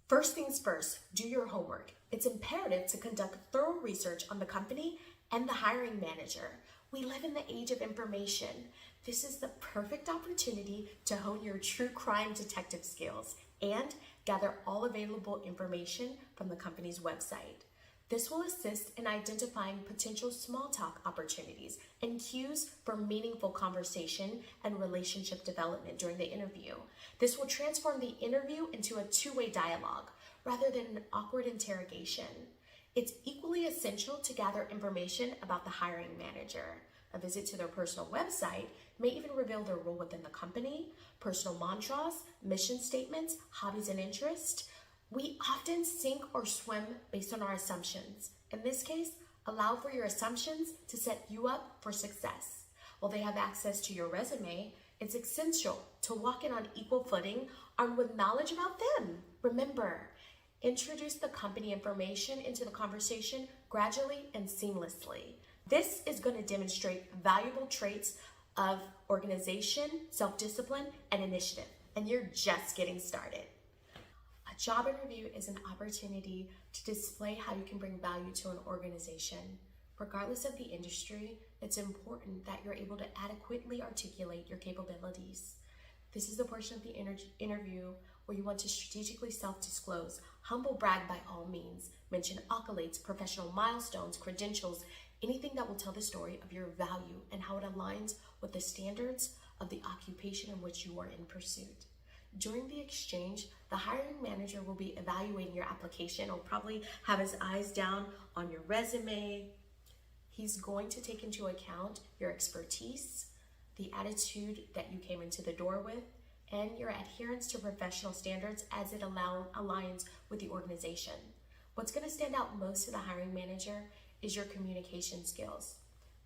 First things first, do your homework. It's imperative to conduct thorough research on the company and the hiring manager. We live in the age of information. This is the perfect opportunity to hone your true crime detective skills and gather all available information from the company's website. This will assist in identifying potential small talk opportunities and cues for meaningful conversation and relationship development during the interview. This will transform the interview into a two-way dialogue rather than an awkward interrogation. It's equally essential to gather information about the hiring manager. A visit to their personal website may even reveal their role within the company, personal mantras, mission statements, hobbies and interests. We often sink or swim based on our assumptions. In this case, allow for your assumptions to set you up for success. While they have access to your resume, it's essential to walk in on equal footing, armed with knowledge about them. Remember, introduce the company information into the conversation gradually and seamlessly. This is going to demonstrate valuable traits of organization, self-discipline, and initiative, and you're just getting started. A job interview is an opportunity to display how you can bring value to an organization. Regardless of the industry, it's important that you're able to adequately articulate your capabilities. This is the portion of the interview where you want to strategically self-disclose, humble brag by all means, mention accolades, professional milestones, credentials, anything that will tell the story of your value and how it aligns with the standards of the occupation in which you are in pursuit. During the exchange, the hiring manager will be evaluating your application. He'll probably have his eyes down on your resume. He's going to take into account your expertise, the attitude that you came into the door with, and your adherence to professional standards as it aligns with the organization. What's going to stand out most to the hiring manager is your communication skills.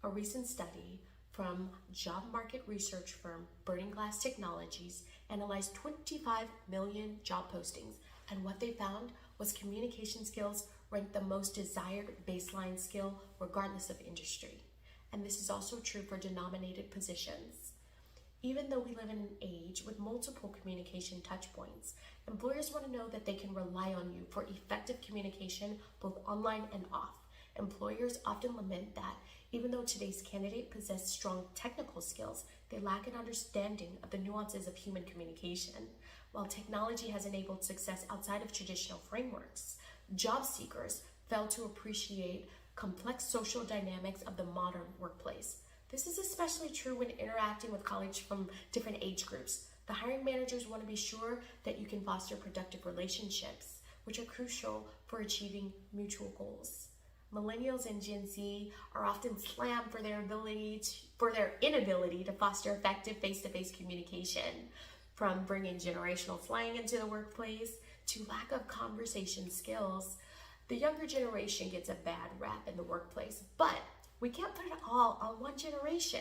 A recent study from job market research firm Burning Glass Technologies analyzed 25 million job postings, and what they found was communication skills ranked the most desired baseline skill regardless of industry. And this is also true for denominated positions. Even though we live in an age with multiple communication touchpoints, employers want to know that they can rely on you for effective communication both online and off. Employers often lament that even though today's candidate possess strong technical skills, they lack an understanding of the nuances of human communication. While technology has enabled success outside of traditional frameworks, job seekers fail to appreciate complex social dynamics of the modern workplace. This is especially true when interacting with colleagues from different age groups. The hiring managers want to be sure that you can foster productive relationships, which are crucial for achieving mutual goals. Millennials and Gen Z are often slammed for their inability to foster effective face-to-face communication, from bringing generational slang into the workplace to lack of conversation skills. The younger generation gets a bad rap in the workplace, but we can't put it all on one generation.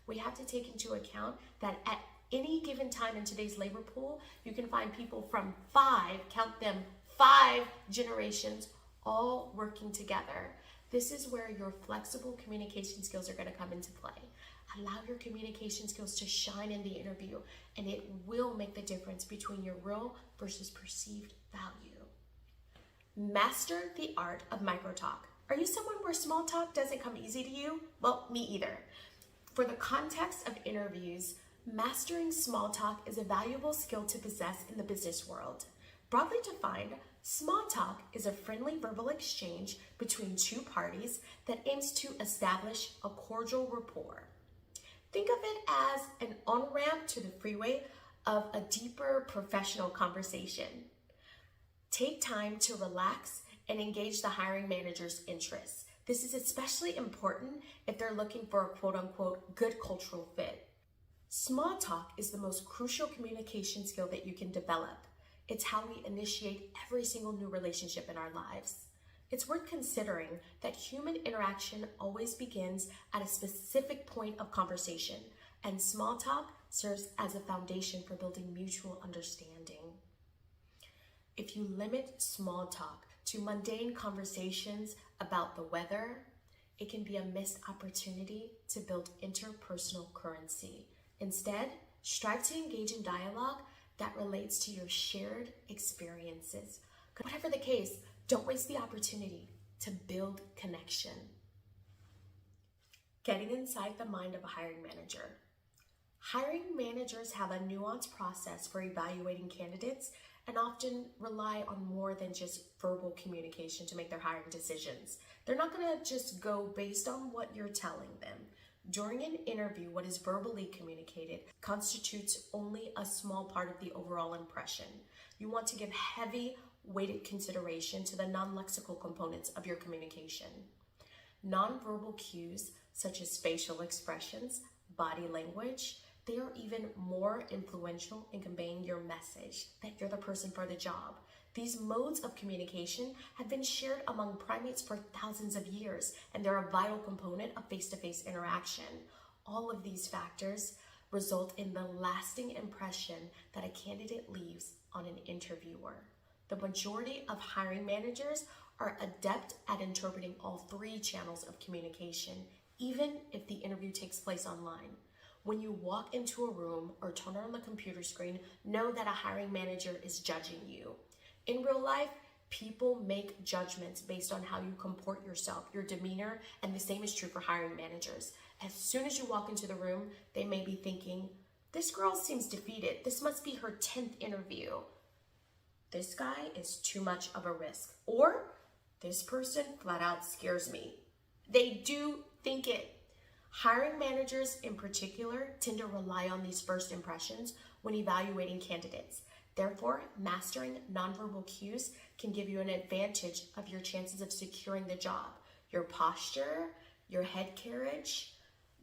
We have to take into account that at any given time in today's labor pool, you can find people from five generations all working together. This is where your flexible communication skills are going to come into play. Allow your communication skills to shine in the interview, and it will make the difference between your real versus perceived value. Master the art of microtalk. Are you someone where small talk doesn't come easy to you? Well, me either. For the context of interviews, mastering small talk is a valuable skill to possess in the business world. Broadly defined, small talk is a friendly verbal exchange between two parties that aims to establish a cordial rapport. Think of it as an on-ramp to the freeway of a deeper professional conversation. Take time to relax and engage the hiring manager's interests. This is especially important if they're looking for a quote-unquote good cultural fit. Small talk is the most crucial communication skill that you can develop. It's how we initiate every single new relationship in our lives. It's worth considering that human interaction always begins at a specific point of conversation, and small talk serves as a foundation for building mutual understanding. If you limit small talk to mundane conversations about the weather, it can be a missed opportunity to build interpersonal currency. Instead, strive to engage in dialogue that relates to your shared experiences. Whatever the case, don't waste the opportunity to build connection. Getting inside the mind of a hiring manager. Hiring managers have a nuanced process for evaluating candidates and often rely on more than just verbal communication to make their hiring decisions. They're not going to just go based on what you're telling them. During an interview, what is verbally communicated constitutes only a small part of the overall impression. You want to give heavy weighted consideration to the non-lexical components of your communication. Nonverbal cues such as facial expressions, body language, they are even more influential in conveying your message that you're the person for the job. These modes of communication have been shared among primates for thousands of years, and they're a vital component of face-to-face interaction. All of these factors result in the lasting impression that a candidate leaves on an interviewer. The majority of hiring managers are adept at interpreting all three channels of communication, even if the interview takes place online. When you walk into a room or turn on the computer screen, know that a hiring manager is judging you. In real life, people make judgments based on how you comport yourself, your demeanor, and the same is true for hiring managers. As soon as you walk into the room, they may be thinking, this girl seems defeated. This must be her 10th interview. This guy is too much of a risk. Or, this person flat out scares me. They do think it. Hiring managers in particular tend to rely on these first impressions when evaluating candidates. Therefore, mastering nonverbal cues can give you an advantage of your chances of securing the job. Your posture, your head carriage,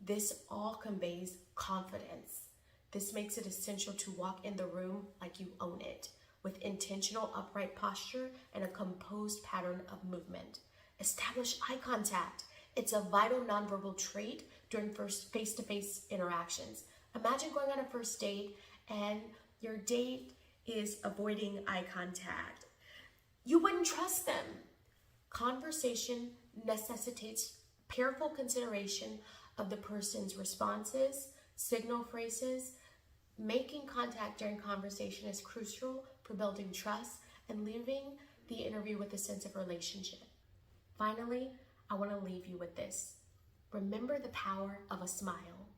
this all conveys confidence. This makes it essential to walk in the room like you own it, with intentional upright posture and a composed pattern of movement. Establish eye contact. It's a vital nonverbal trait during first face-to-face interactions. Imagine going on a first date and your date is avoiding eye contact. You wouldn't trust them. Conversation necessitates careful consideration of the person's responses, signal phrases. Making contact during conversation is crucial for building trust and leaving the interview with a sense of relationship. Finally, I want to leave you with this. Remember the power of a smile.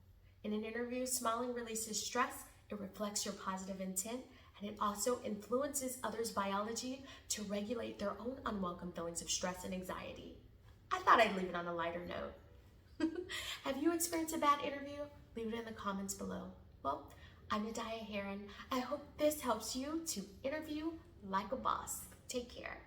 In an interview, smiling releases stress, it reflects your positive intent, and it also influences others' biology to regulate their own unwelcome feelings of stress and anxiety. I thought I'd leave it on a lighter note. Have you experienced a bad interview? Leave it in the comments below. Well, I'm Nadaya Heron. I hope this helps you to interview like a boss. Take care.